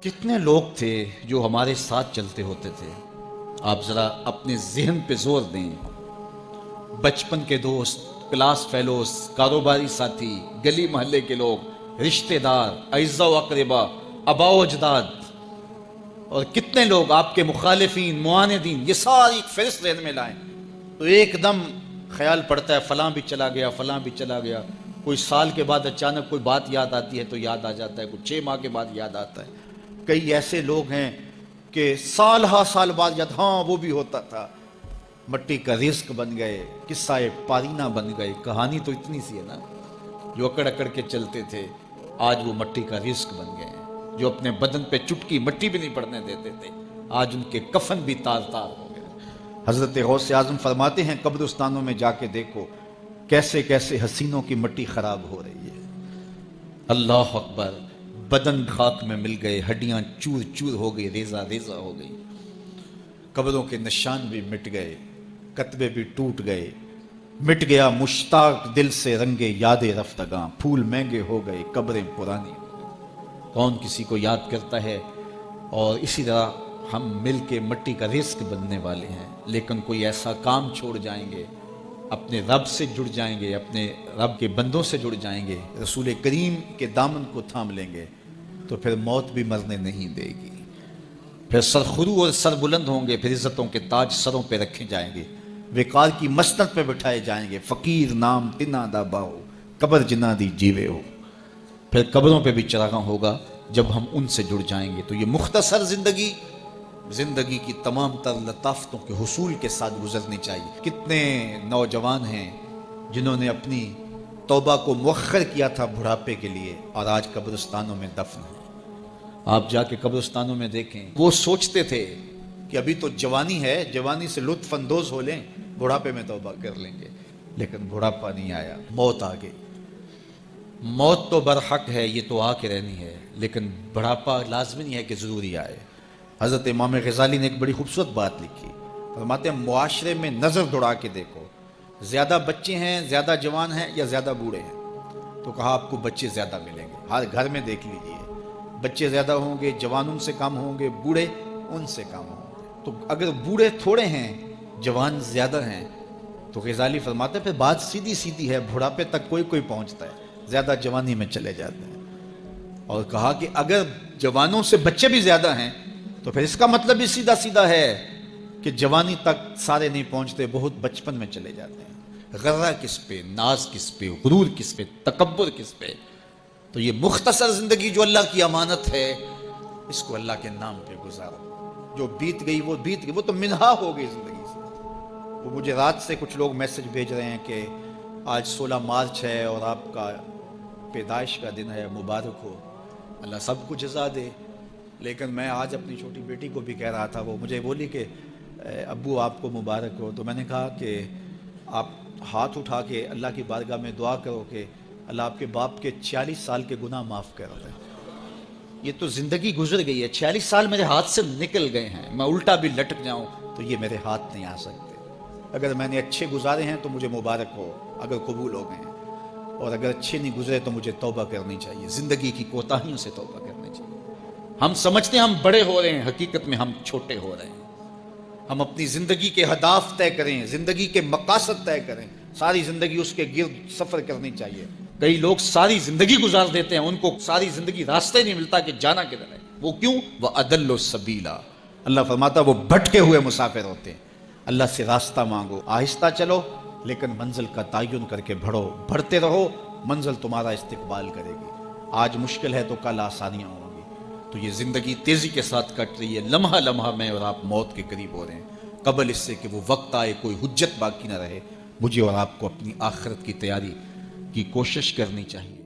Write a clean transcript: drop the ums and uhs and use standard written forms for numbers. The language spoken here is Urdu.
کتنے لوگ تھے جو ہمارے ساتھ چلتے ہوتے تھے؟ آپ ذرا اپنے ذہن پہ زور دیں. بچپن کے دوست، کلاس فیلوز، کاروباری ساتھی، گلی محلے کے لوگ، رشتہ دار، اعزاء و اقربا، آباء و اجداد، اور کتنے لوگ آپ کے مخالفین، معاندین، یہ ساری فہرست ذہن میں لائیں تو ایک دم خیال پڑتا ہے فلاں بھی چلا گیا، فلاں بھی چلا گیا. کوئی سال کے بعد اچانک کوئی بات یاد آتی ہے تو یاد آ جاتا ہے، کوئی 6 ماہ کے بعد یاد آتا ہے. کئی ایسے لوگ ہیں کہ سال ہا سال بعد یاد، ہاں وہ بھی ہوتا تھا. مٹی کا رزق بن گئے، قصہ پارینہ بن گئے. کہانی تو اتنی سی ہے نا، جو اکڑ اکڑ کے چلتے تھے آج وہ مٹی کا رزق بن گئے. جو اپنے بدن پہ چٹکی مٹی بھی نہیں پڑنے دیتے تھے آج ان کے کفن بھی تار تار ہو گئے. حضرت غوث اعظم فرماتے ہیں قبرستانوں میں جا کے دیکھو کیسے کیسے حسینوں کی مٹی خراب ہو رہی ہے. اللہ اکبر. بدن خاک میں مل گئے، ہڈیاں چور چور ہو گئی، ریزہ ریزہ ہو گئی. قبروں کے نشان بھی مٹ گئے، کتبے بھی ٹوٹ گئے. مٹ گیا مشتاق دل سے رنگے یاد رفتگاں. پھول مہنگے ہو گئے، قبریں پرانی ہو گئی. کون کسی کو یاد کرتا ہے؟ اور اسی طرح ہم مل کے مٹی کا رزق بننے والے ہیں، لیکن کوئی ایسا کام چھوڑ جائیں گے، اپنے رب سے جڑ جائیں گے، اپنے رب کے بندوں سے جڑ جائیں گے، رسول کریم کے دامن کو تھام لیں گے تو پھر موت بھی مرنے نہیں دے گی. پھر سرخرو اور سر بلند ہوں گے، پھر عزتوں کے تاج سروں پہ رکھے جائیں گے، وقار کی مسند پہ بٹھائے جائیں گے. فقیر نام تنا دا باہو، قبر جنا دی جیوے ہو. پھر قبروں پہ بھی چراغاں ہوگا جب ہم ان سے جڑ جائیں گے. تو یہ مختصر زندگی کی تمام تر لطافتوں کے حصول کے ساتھ گزرنی چاہیے. کتنے نوجوان ہیں جنہوں نے اپنی توبہ کو مؤخر کیا تھا بڑھاپے کے لیے، اور آج قبرستانوں میں دفن ہیں. آپ جا کے قبرستانوں میں دیکھیں، وہ سوچتے تھے کہ ابھی تو جوانی ہے، جوانی سے لطف اندوز ہو لیں، بڑھاپے میں توبہ کر لیں گے. لیکن بڑھاپا نہیں آیا، موت آ گئی. موت تو برحق ہے، یہ تو آ کے رہنی ہے، لیکن بڑھاپا لازمی نہیں ہے کہ ضروری آئے. حضرت امام غزالی نے ایک بڑی خوبصورت بات لکھی. فرماتے ہیں معاشرے میں نظر دوڑا کے دیکھو، زیادہ بچے ہیں، زیادہ جوان ہیں یا زیادہ بوڑھے ہیں؟ تو کہا آپ کو بچے زیادہ ملیں گے. ہر گھر میں دیکھ لیجئے، بچے زیادہ ہوں گے، جوان ان سے کم ہوں گے، بوڑھے ان سے کم ہوں گے. تو اگر بوڑھے تھوڑے ہیں، جوان زیادہ ہیں، تو غزالی فرماتے ہیں پھر بات سیدھی سیدھی ہے، بڑھاپے تک کوئی کوئی پہنچتا ہے، زیادہ جوانی میں چلے جاتے ہیں. اور کہا کہ اگر جوانوں سے بچے بھی زیادہ ہیں تو پھر اس کا مطلب بھی سیدھا سیدھا ہے کہ جوانی تک سارے نہیں پہنچتے، بہت بچپن میں چلے جاتے ہیں. غرہ کس پہ، ناز کس پہ، غرور کس پہ، تکبر کس پہ؟ تو یہ مختصر زندگی جو اللہ کی امانت ہے، اس کو اللہ کے نام پہ گزارو. جو بیت گئی وہ بیت گئی، وہ تو منہا ہو گئی زندگی سے. وہ مجھے رات سے کچھ لوگ میسج بھیج رہے ہیں کہ آج 16 مارچ ہے اور آپ کا پیدائش کا دن ہے، مبارک ہو. اللہ سب کو جزا دے. لیکن میں آج اپنی چھوٹی بیٹی کو بھی کہہ رہا تھا، وہ مجھے بولی کہ ابو آپ کو مبارک ہو. تو میں نے کہا کہ آپ ہاتھ اٹھا کے اللہ کی بارگاہ میں دعا کرو کہ اللہ آپ کے باپ کے 46 سال کے گناہ معاف کر دے. یہ تو زندگی گزر گئی ہے، 46 سال میرے ہاتھ سے نکل گئے ہیں. میں الٹا بھی لٹک جاؤں تو یہ میرے ہاتھ نہیں آ سکتے. اگر میں نے اچھے گزارے ہیں تو مجھے مبارک ہو اگر قبول ہو گئے ہیں، اور اگر اچھے نہیں گزرے تو مجھے توبہ کرنی چاہیے. زندگی کی کوتاہیوں سے توبہ کرنی چاہیے. ہم سمجھتے ہیں ہم بڑے ہو رہے ہیں، حقیقت میں ہم چھوٹے ہو رہے ہیں. ہم اپنی زندگی کے اہداف طے کریں، زندگی کے مقاصد طے کریں. ساری زندگی اس کے گرد سفر کرنی چاہیے. کئی لوگ ساری زندگی گزار دیتے ہیں، ان کو ساری زندگی راستے نہیں ملتا کہ جانا کدھر ہے. وہ کیوں؟ وَأَضَلُّ السَّبِيلَ. اللہ فرماتا وہ بھٹکے ہوئے مسافر ہوتے ہیں. اللہ سے راستہ مانگو، آہستہ چلو لیکن منزل کا تعین کر کے بڑھو. بڑھتے رہو، منزل تمہارا استقبال کرے گی. آج مشکل ہے تو کل آسانیاں ہوں گی. تو یہ زندگی تیزی کے ساتھ کٹ رہی ہے. لمحہ لمحہ میں اور آپ موت کے قریب ہو رہے ہیں. قبل اس سے کہ وہ وقت آئے کوئی حجت باقی نہ رہے، مجھے اور آپ کو اپنی آخرت کی تیاری کی کوشش کرنی چاہیے.